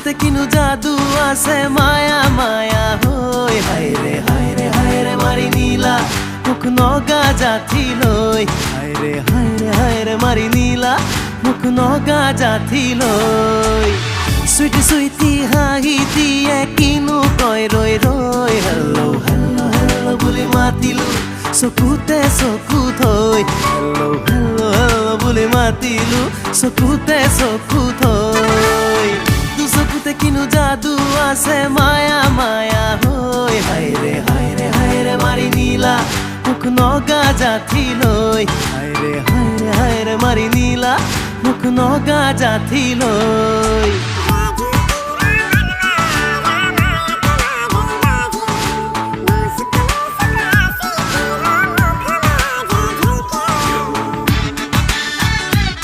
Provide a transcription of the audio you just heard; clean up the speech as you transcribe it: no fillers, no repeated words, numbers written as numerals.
চকুতে কিনু জাদু আছে মায়া মায়া হই হায়রে হায়রে হায়রে মারি নীলা মুখ নগা জাথি লই হায়রে হায়রে হায়রে মারি নীলা মুখ নগা জাথি লই সুইটি সুইটি হাঁহিটিয়ে কিনু কয় ৰৈ ৰৈ হেল্লো হেল্লো হেল্লো বুলি মাতিলো চকুতে চকু থৈ হেল্লো হেল্লো হেল্লো বুলি মাতিলো চকুতে চকু থৈ চকুতে কিনু জাদু আছে মায়া মায়া হই হায়রে হায়রে হায়রে মারি নীলা মুখ নগা জাথি লই হায়রে হায়রে হায়রে মারি নীলা মুখ নগা জাথি লই